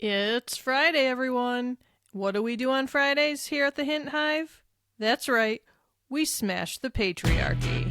It's Friday, everyone. What do we do on Fridays here at the Hint Hive? That's right, we smash the patriarchy.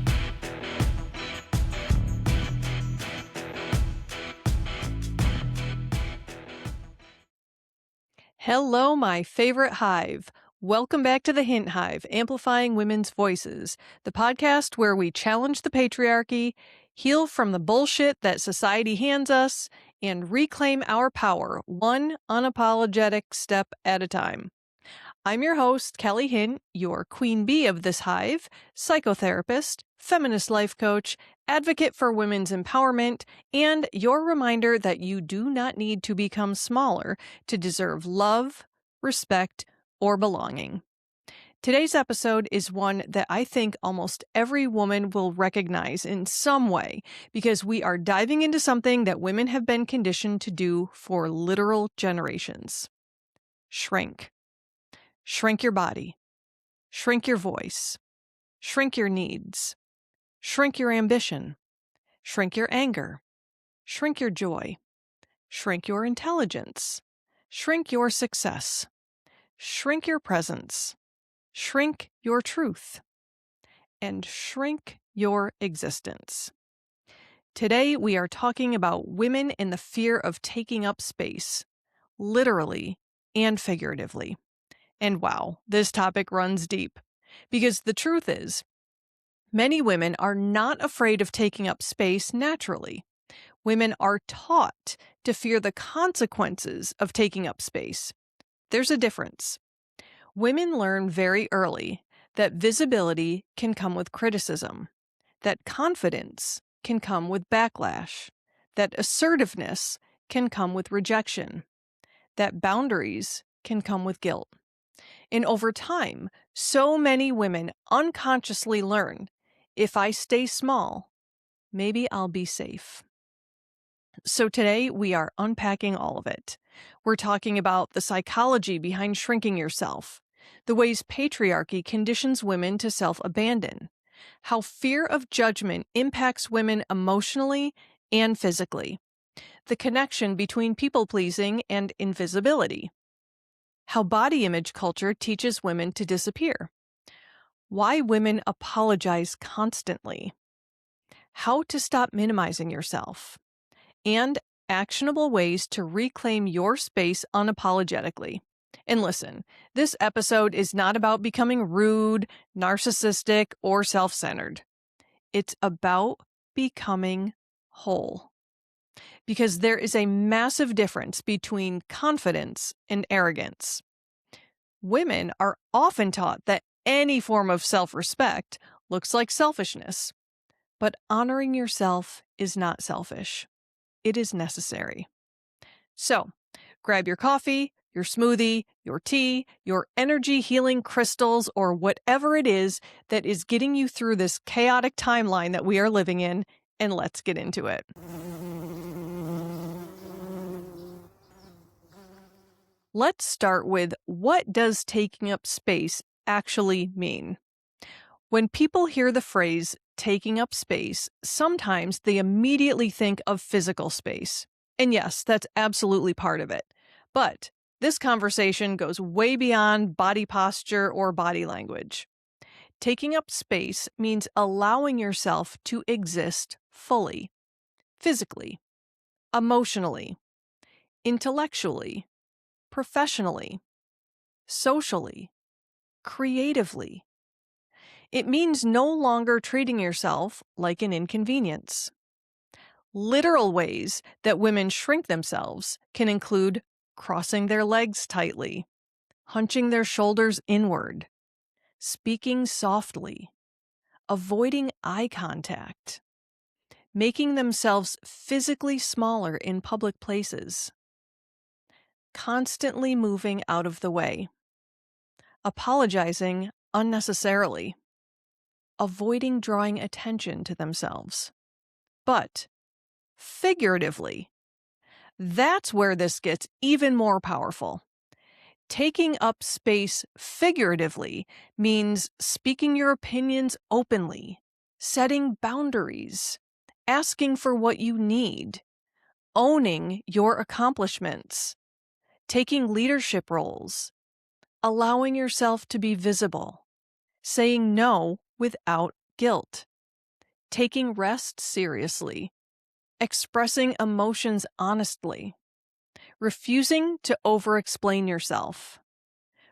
Hello, my favorite hive. Welcome back to the Hint Hive, Amplifying Women's Voices, the podcast where we challenge the patriarchy, heal from the bullshit that society hands us, and reclaim our power one unapologetic step at a time. I'm your host, Kelly Hint, your queen bee of this hive, psychotherapist, feminist life coach, advocate for women's empowerment, and your reminder that you do not need to become smaller to deserve love, respect, or belonging. Today's episode is one that I think almost every woman will recognize in some way because we are diving into something that women have been conditioned to do for literal generations. Shrink. Shrink your body. Shrink your voice. Shrink your needs. Shrink your ambition. Shrink your anger. Shrink your joy. Shrink your intelligence. Shrink your success. Shrink your presence. Shrink your truth, and shrink your existence. Today, we are talking about women and the fear of taking up space, literally and figuratively. And wow, this topic runs deep, because the truth is, many women are not afraid of taking up space naturally. Women are taught to fear the consequences of taking up space. There's a difference. Women learn very early that visibility can come with criticism, that confidence can come with backlash, that assertiveness can come with rejection, that boundaries can come with guilt. And over time, so many women unconsciously learn, if I stay small, maybe I'll be safe. So today we are unpacking all of it. We're talking about the psychology behind shrinking yourself, the ways patriarchy conditions women to self-abandon, how fear of judgment impacts women emotionally and physically, the connection between people-pleasing and invisibility, how body image culture teaches women to disappear, why women apologize constantly, how to stop minimizing yourself, and actionable ways to reclaim your space unapologetically. And listen, this episode is not about becoming rude, narcissistic, or self-centered. It's about becoming whole. Because there is a massive difference between confidence and arrogance. Women are often taught that any form of self-respect looks like selfishness. But honoring yourself is not selfish. It is necessary. So, grab your coffee, your smoothie, your tea, your energy healing crystals, or whatever it is that is getting you through this chaotic timeline that we are living in, and let's get into it. Let's start with, what does taking up space actually mean? When people hear the phrase taking up space, sometimes they immediately think of physical space. And yes, that's absolutely part of it. But this conversation goes way beyond body posture or body language. Taking up space means allowing yourself to exist fully, physically, emotionally, intellectually, professionally, socially, creatively. It means no longer treating yourself like an inconvenience. Literal ways that women shrink themselves can include crossing their legs tightly, hunching their shoulders inward, speaking softly, avoiding eye contact, making themselves physically smaller in public places, constantly moving out of the way, apologizing unnecessarily, avoiding drawing attention to themselves. But figuratively, that's where this gets even more powerful. Taking up space figuratively means speaking your opinions openly, setting boundaries, asking for what you need, owning your accomplishments, taking leadership roles, allowing yourself to be visible, saying no without guilt, taking rest seriously, expressing emotions honestly, refusing to over-explain yourself,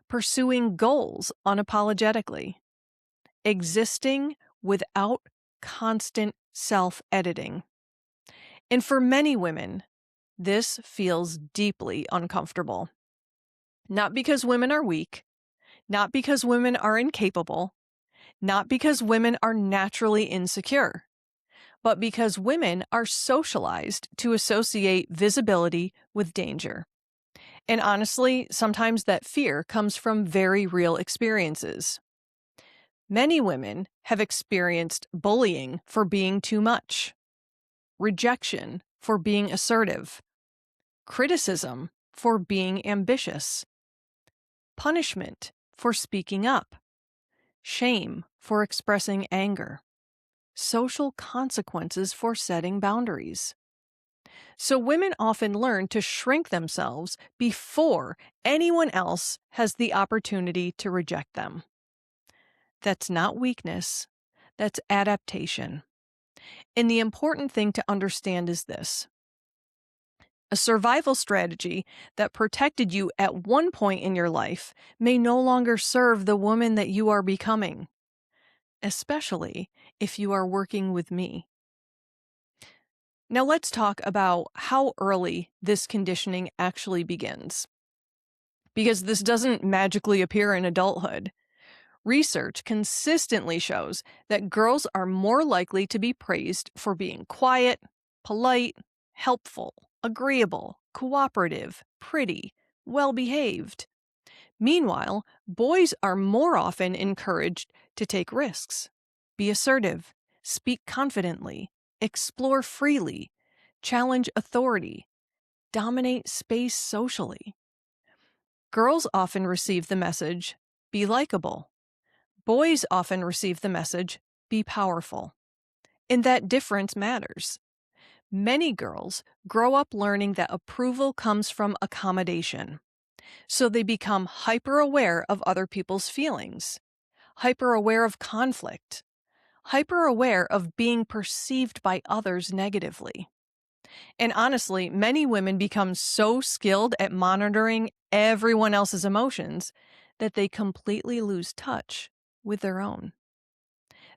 pursuing goals unapologetically, existing without constant self-editing. And for many women, this feels deeply uncomfortable. Not because women are weak, not because women are incapable, not because women are naturally insecure, but because women are socialized to associate visibility with danger. And honestly, sometimes that fear comes from very real experiences. Many women have experienced bullying for being too much, rejection for being assertive, criticism for being ambitious, punishment for speaking up, shame for expressing anger, social consequences for setting boundaries. So women often learn to shrink themselves before anyone else has the opportunity to reject them. That's not weakness, that's adaptation. And the important thing to understand is this. A survival strategy that protected you at one point in your life may no longer serve the woman that you are becoming, especially if you are working with me. Now let's talk about how early this conditioning actually begins. Because this doesn't magically appear in adulthood. Research consistently shows that girls are more likely to be praised for being quiet, polite, helpful, agreeable, cooperative, pretty, well-behaved. Meanwhile, boys are more often encouraged to take risks, be assertive, speak confidently, explore freely, challenge authority, dominate space socially. Girls often receive the message, be likable. Boys often receive the message, be powerful. And that difference matters. Many girls grow up learning that approval comes from accommodation. So they become hyper-aware of other people's feelings, hyper-aware of conflict, hyper-aware of being perceived by others negatively. And honestly, many women become so skilled at monitoring everyone else's emotions that they completely lose touch with their own.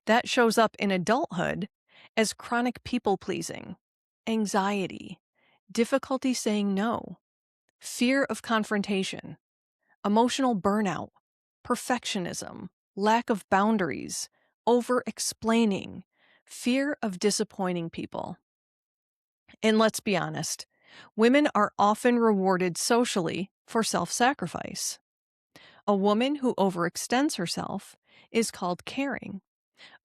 That shows up in adulthood as chronic people-pleasing, anxiety, difficulty saying no, fear of confrontation, emotional burnout, perfectionism, lack of boundaries, over-explaining, fear of disappointing people. And let's be honest, women are often rewarded socially for self-sacrifice. A woman who overextends herself is called caring.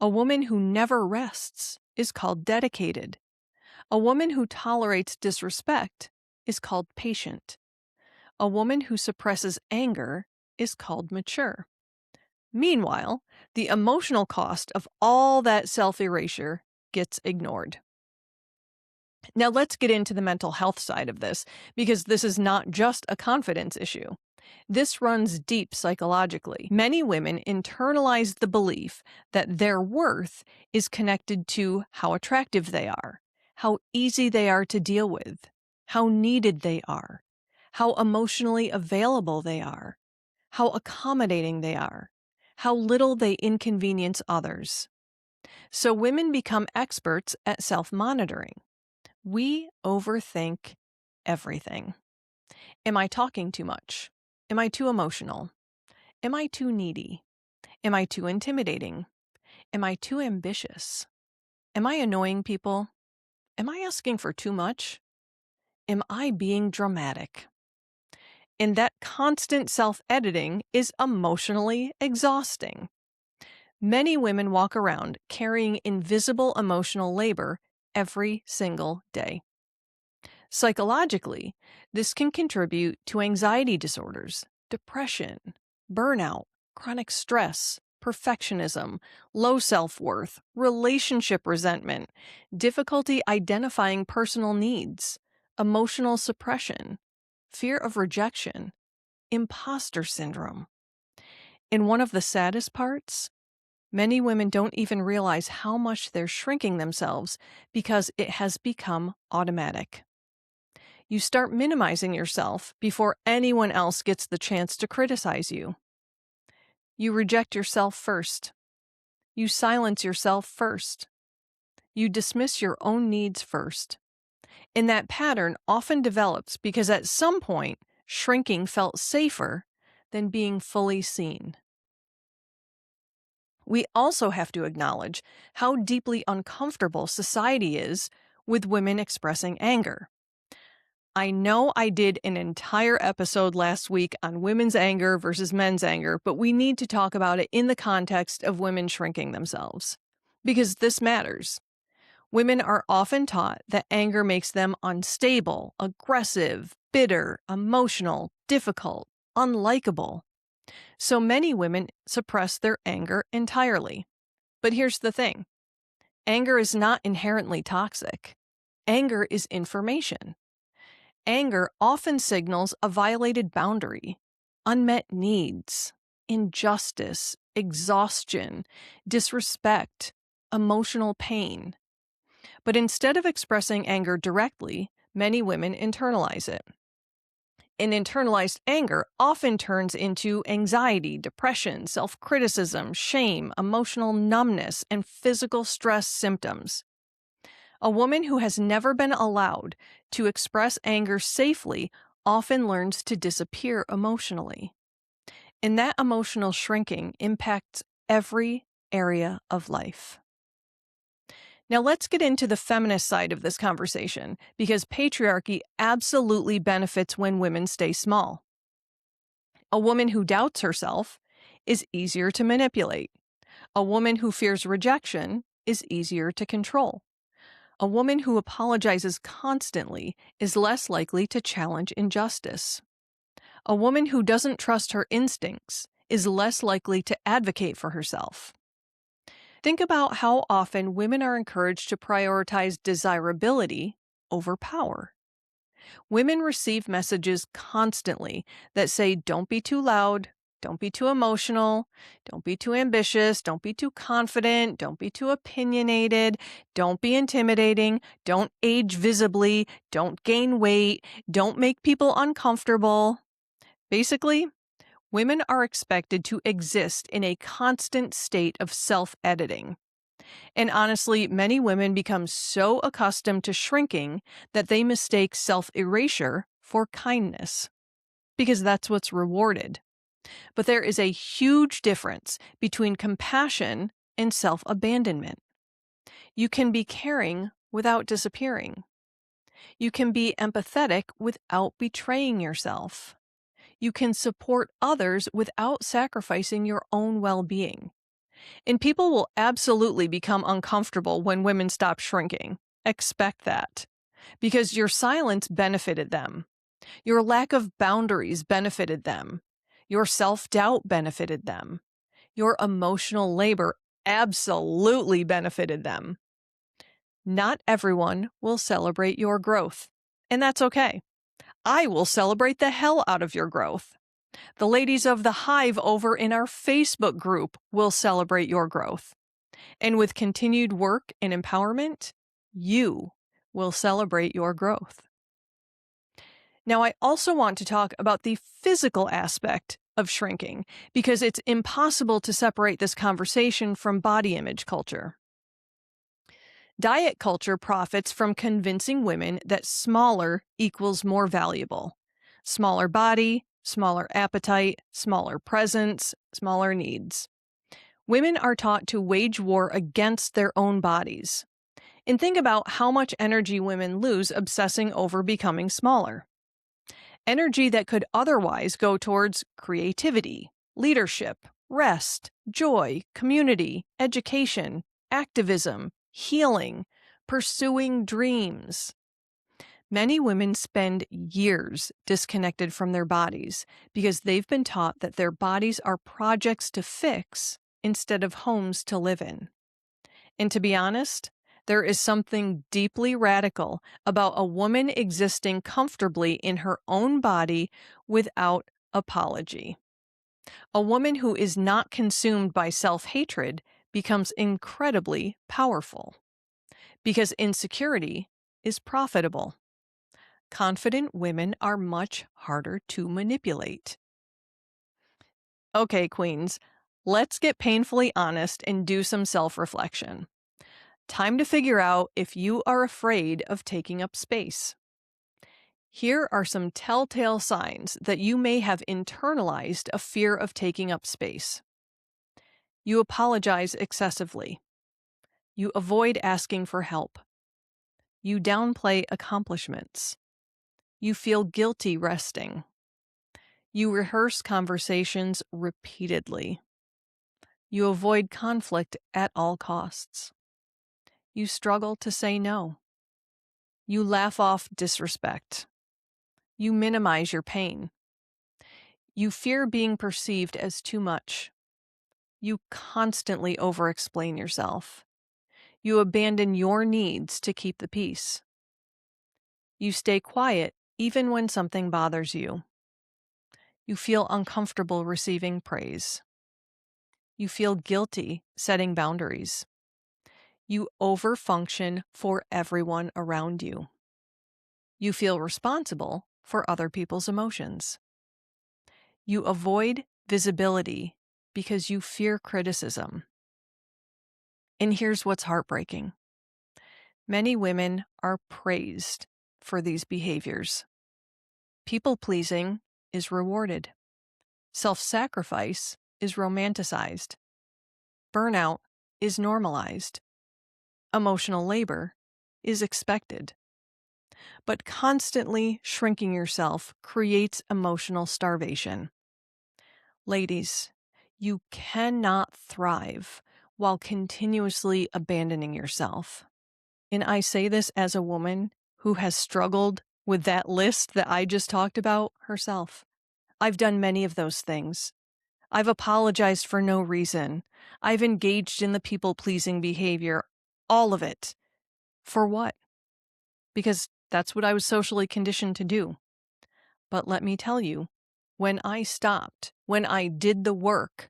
A woman who never rests is called dedicated. A woman who tolerates disrespect is called patient. A woman who suppresses anger is called mature. Meanwhile, the emotional cost of all that self-erasure gets ignored. Now let's get into the mental health side of this, because this is not just a confidence issue. This runs deep psychologically. Many women internalize the belief that their worth is connected to how attractive they are, how easy they are to deal with, how needed they are, how emotionally available they are, how accommodating they are, how little they inconvenience others. So women become experts at self-monitoring. We overthink everything. Am I talking too much? Am I too emotional? Am I too needy? Am I too intimidating? Am I too ambitious? Am I annoying people? Am I asking for too much? Am I being dramatic? And that constant self-editing is emotionally exhausting. Many women walk around carrying invisible emotional labor every single day. Psychologically, this can contribute to anxiety disorders, depression, burnout, chronic stress, perfectionism, low self-worth, relationship resentment, difficulty identifying personal needs, emotional suppression, fear of rejection, imposter syndrome. And one of the saddest parts, many women don't even realize how much they're shrinking themselves because it has become automatic. You start minimizing yourself before anyone else gets the chance to criticize you. You reject yourself first. You silence yourself first. You dismiss your own needs first. And that pattern often develops because at some point, shrinking felt safer than being fully seen. We also have to acknowledge how deeply uncomfortable society is with women expressing anger. I know I did an entire episode last week on women's anger versus men's anger, but we need to talk about it in the context of women shrinking themselves. Because this matters. Women are often taught that anger makes them unstable, aggressive, bitter, emotional, difficult, unlikable. So many women suppress their anger entirely. But here's the thing. Anger is not inherently toxic. Anger is information. Anger often signals a violated boundary, unmet needs, injustice, exhaustion, disrespect, emotional pain. But instead of expressing anger directly, many women internalize it. And internalized anger often turns into anxiety, depression, self-criticism, shame, emotional numbness, and physical stress symptoms. A woman who has never been allowed to express anger safely often learns to disappear emotionally. And that emotional shrinking impacts every area of life. Now let's get into the feminist side of this conversation, because patriarchy absolutely benefits when women stay small. A woman who doubts herself is easier to manipulate. A woman who fears rejection is easier to control. A woman who apologizes constantly is less likely to challenge injustice. A woman who doesn't trust her instincts is less likely to advocate for herself. Think about how often women are encouraged to prioritize desirability over power. Women receive messages constantly that say, don't be too loud, don't be too emotional, don't be too ambitious, don't be too confident, don't be too opinionated, don't be intimidating, don't age visibly, don't gain weight, don't make people uncomfortable. Basically, women are expected to exist in a constant state of self-editing. And honestly, many women become so accustomed to shrinking that they mistake self-erasure for kindness, because that's what's rewarded. But there is a huge difference between compassion and self-abandonment. You can be caring without disappearing. You can be empathetic without betraying yourself. You can support others without sacrificing your own well-being. And people will absolutely become uncomfortable when women stop shrinking. Expect that. Because your silence benefited them. Your lack of boundaries benefited them. Your self-doubt benefited them. Your emotional labor absolutely benefited them. Not everyone will celebrate your growth. And that's okay. I will celebrate the hell out of your growth. The ladies of the Hive over in our Facebook group will celebrate your growth. And with continued work and empowerment, you will celebrate your growth. Now, I also want to talk about the physical aspect of shrinking, because it's impossible to separate this conversation from body image culture. Diet culture profits from convincing women that smaller equals more valuable. Smaller body, smaller appetite, smaller presence, smaller needs. Women are taught to wage war against their own bodies. And think about how much energy women lose obsessing over becoming smaller. Energy that could otherwise go towards creativity, leadership, rest, joy, community, education, activism, healing, pursuing dreams. Many women spend years disconnected from their bodies because they've been taught that their bodies are projects to fix instead of homes to live in. And to be honest, There is something deeply radical about a woman existing comfortably in her own body without apology. A woman who is not consumed by self-hatred becomes incredibly powerful because insecurity is profitable. Confident women are much harder to manipulate. Okay, queens, let's get painfully honest and do some self-reflection. Time to figure out if you are afraid of taking up space. Here are some telltale signs that you may have internalized a fear of taking up space. You apologize excessively. You avoid asking for help. You downplay accomplishments. You feel guilty resting. You rehearse conversations repeatedly. You avoid conflict at all costs. You struggle to say no. You laugh off disrespect. You minimize your pain. You fear being perceived as too much. You constantly over-explain yourself. You abandon your needs to keep the peace. You stay quiet even when something bothers you. You feel uncomfortable receiving praise. You feel guilty setting boundaries. You overfunction for everyone around you. You feel responsible for other people's emotions. You avoid visibility because you fear criticism. And here's what's heartbreaking. Many women are praised for these behaviors. People-pleasing is rewarded. Self-sacrifice is romanticized. Burnout is normalized. Emotional labor is expected. But constantly shrinking yourself creates emotional starvation. Ladies, you cannot thrive while continuously abandoning yourself. And I say this as a woman who has struggled with that list that I just talked about herself. I've done many of those things. I've apologized for no reason. I've engaged in the people-pleasing behavior, all of it. For what? Because that's what I was socially conditioned to do. But let me tell you, when I stopped, when I did the work,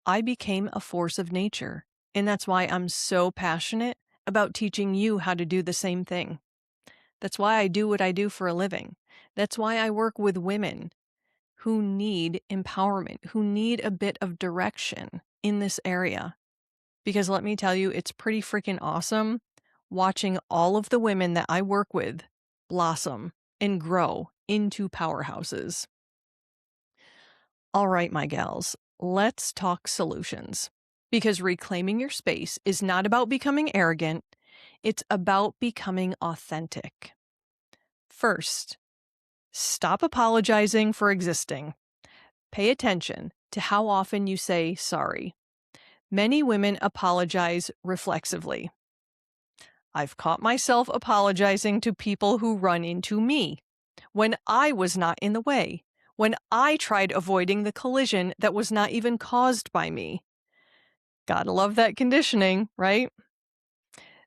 I became a force of nature. And that's why I'm so passionate about teaching you how to do the same thing. That's why I do what I do for a living. That's why I work with women who need empowerment, who need a bit of direction in this area. Because let me tell you, it's pretty freaking awesome watching all of the women that I work with blossom and grow into powerhouses. All right, my gals, let's talk solutions. Because reclaiming your space is not about becoming arrogant, it's about becoming authentic. First, stop apologizing for existing. Pay attention to how often you say sorry. Many women apologize reflexively. I've caught myself apologizing to people who run into me when I was not in the way, when I tried avoiding the collision that was not even caused by me. Gotta love that conditioning, right?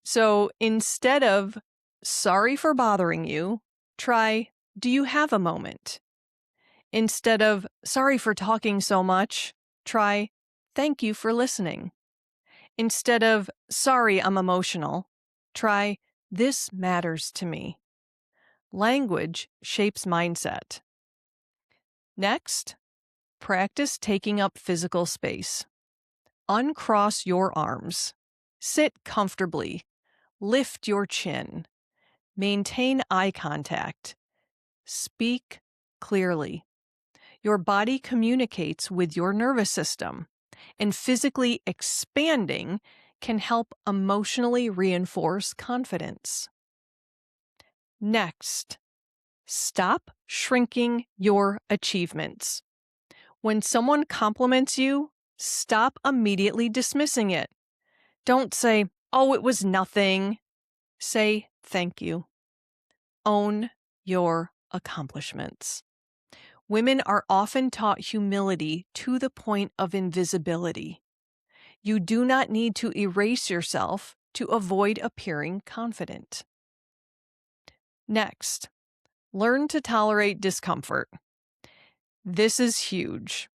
So instead of sorry for bothering you, try, do you have a moment? Instead of sorry for talking so much, try, thank you for listening. Instead of sorry, I'm emotional, try, this matters to me. Language shapes mindset. Next, practice taking up physical space. Uncross your arms. Sit comfortably. Lift your chin. Maintain eye contact. Speak clearly. Your body communicates with your nervous system, and physically expanding can help emotionally reinforce confidence. Next, stop shrinking your achievements. When someone compliments you, stop immediately dismissing it. Don't say, oh, it was nothing. Say, thank you. Own your accomplishments. Women are often taught humility to the point of invisibility. You do not need to erase yourself to avoid appearing confident. Next, learn to tolerate discomfort. This is huge.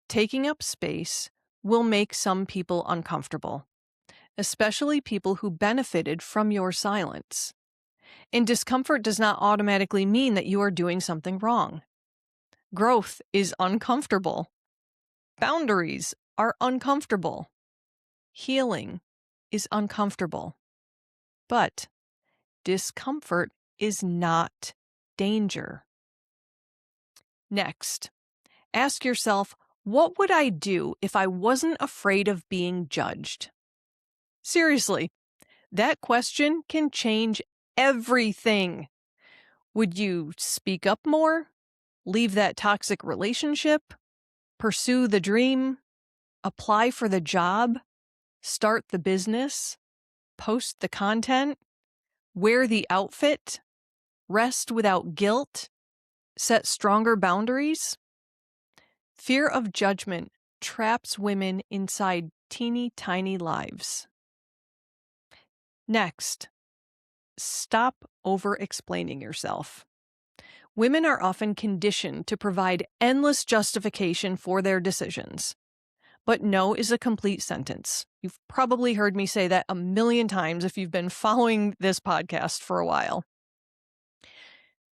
Taking up space will make some people uncomfortable, especially people who benefited from your silence. And discomfort does not automatically mean that you are doing something wrong. Growth is uncomfortable. Boundaries are uncomfortable. Healing is uncomfortable. But discomfort is not danger. Next, ask yourself, what would I do if I wasn't afraid of being judged? Seriously, that question can change everything. Would you speak up more? Leave that toxic relationship? Pursue the dream? Apply for the job? Start the business? Post the content? Wear the outfit? Rest without guilt? Set stronger boundaries? Fear of judgment traps women inside teeny tiny lives. Next, stop over-explaining yourself. Women are often conditioned to provide endless justification for their decisions. But no is a complete sentence. You've probably heard me say that a million times if you've been following this podcast for a while.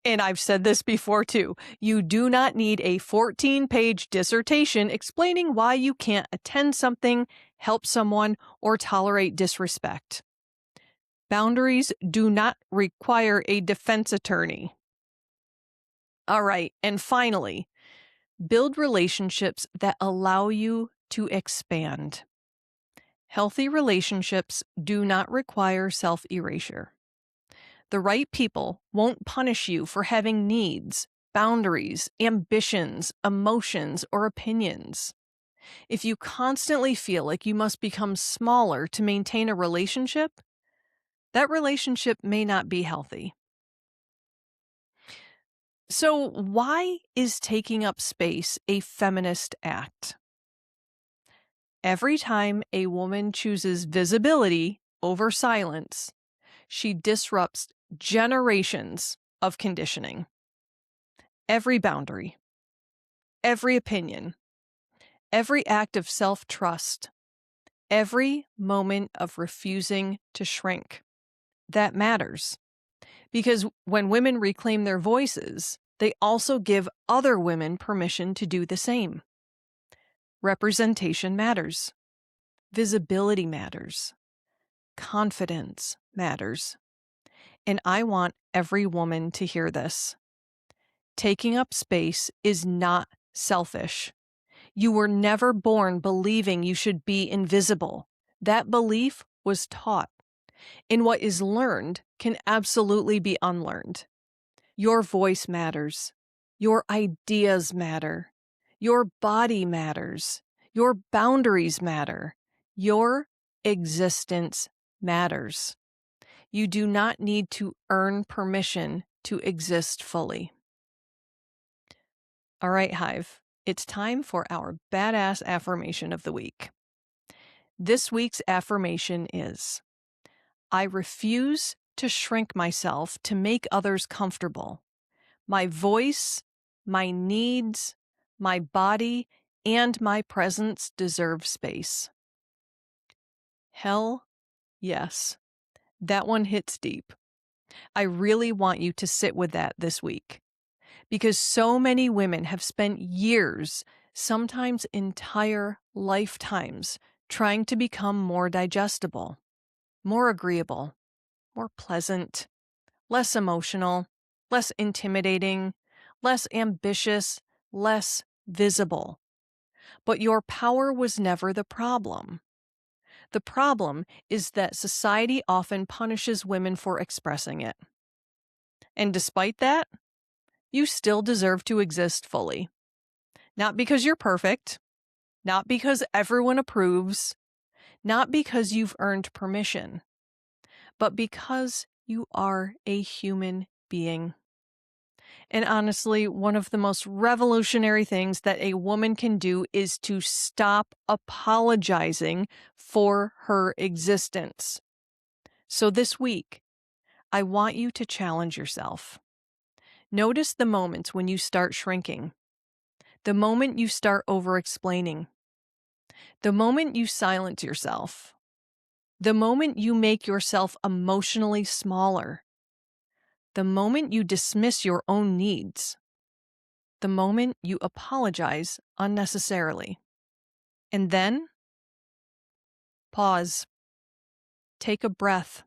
And I've said this before too. You do not need a 14-page dissertation explaining why you can't attend something, help someone, or tolerate disrespect. Boundaries do not require a defense attorney. All right, and finally, build relationships that allow you to expand. Healthy relationships do not require self-erasure. The right people won't punish you for having needs, boundaries, ambitions, emotions, or opinions. If you constantly feel like you must become smaller to maintain a relationship, that relationship may not be healthy. So, why is taking up space a feminist act? Every time a woman chooses visibility over silence, she disrupts generations of conditioning. Every boundary, every opinion, every act of self-trust, every moment of refusing to shrink. That matters. Because when women reclaim their voices, they also give other women permission to do the same. Representation matters. Visibility matters. Confidence matters. And I want every woman to hear this. Taking up space is not selfish. You were never born believing you should be invisible. That belief was taught. And what is learned can absolutely be unlearned. Your voice matters. Your ideas matter. Your body matters. Your boundaries matter. Your existence matters. You do not need to earn permission to exist fully. All right, Hive, it's time for our badass affirmation of the week. This week's affirmation is, I refuse to shrink myself to make others comfortable. My voice, my needs, my body, and my presence deserve space. Hell yes. That one hits deep. I really want you to sit with that this week, because so many women have spent years, sometimes entire lifetimes, trying to become more digestible, more agreeable, more pleasant, less emotional, less intimidating, less ambitious, less visible. But your power was never the problem. The problem is that society often punishes women for expressing it. And despite that, you still deserve to exist fully. Not because you're perfect, not because everyone approves, not because you've earned permission, but because you are a human being. And honestly, one of the most revolutionary things that a woman can do is to stop apologizing for her existence. So this week, I want you to challenge yourself. Notice the moments when you start shrinking, the moment you start over-explaining, the moment you silence yourself, the moment you make yourself emotionally smaller, the moment you dismiss your own needs, the moment you apologize unnecessarily. And then, pause, take a breath,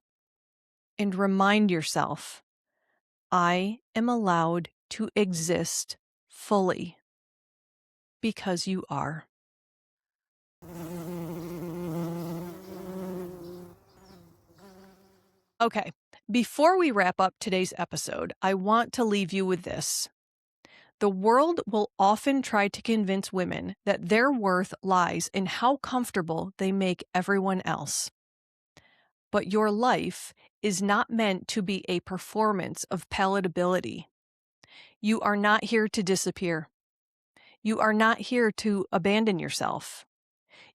and remind yourself, I am allowed to exist fully because you are. Okay, before we wrap up today's episode, I want to leave you with this. The world will often try to convince women that their worth lies in how comfortable they make everyone else. But your life is not meant to be a performance of palatability. You are not here to disappear. You are not here to abandon yourself.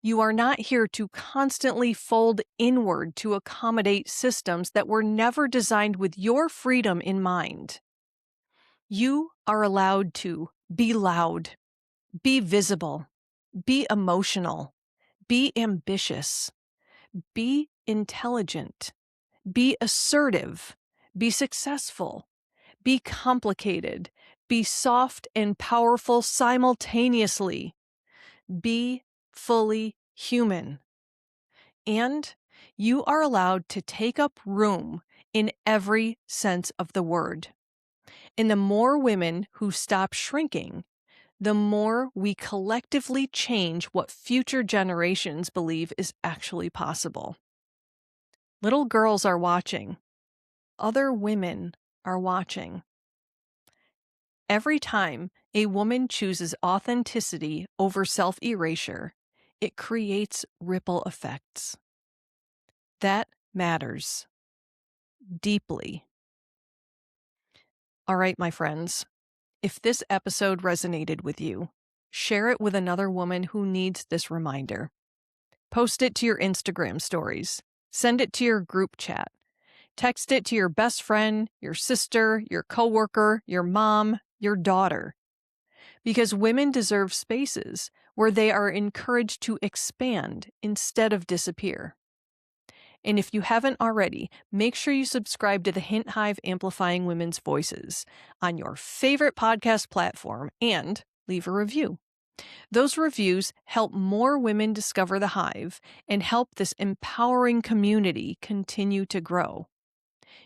You are not here to constantly fold inward to accommodate systems that were never designed with your freedom in mind. You are allowed to be loud, be visible, be emotional, be ambitious, be intelligent, be assertive, be successful, be complicated, be soft and powerful simultaneously, be fully human. And you are allowed to take up room in every sense of the word. And the more women who stop shrinking, the more we collectively change what future generations believe is actually possible. Little girls are watching. Other women are watching. Every time a woman chooses authenticity over self-erasure, it creates ripple effects. That matters deeply. All right, my friends, if this episode resonated with you, share it with another woman who needs this reminder. Post it to your Instagram stories. Send it to your group chat. Text it to your best friend, your sister, your coworker, your mom, your daughter. Because women deserve spaces where they are encouraged to expand instead of disappear. And if you haven't already, make sure you subscribe to the Hint Hive Amplifying Women's Voices on your favorite podcast platform and leave a review. Those reviews help more women discover the Hive and help this empowering community continue to grow.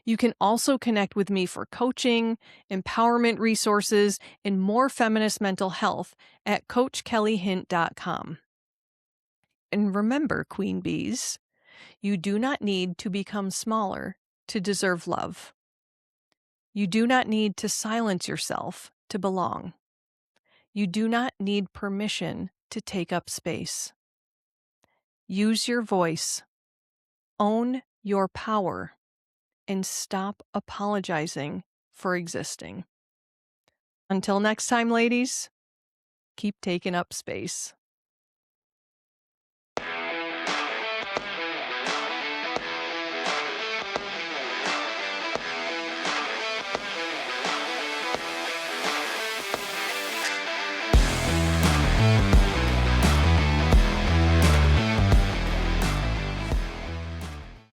You can also connect with me for coaching, empowerment resources, and more feminist mental health at CoachKellyHint.com. And remember, Queen Bees, you do not need to become smaller to deserve love. You do not need to silence yourself to belong. You do not need permission to take up space. Use your voice, own your power, and stop apologizing for existing. Until next time, ladies, keep taking up space.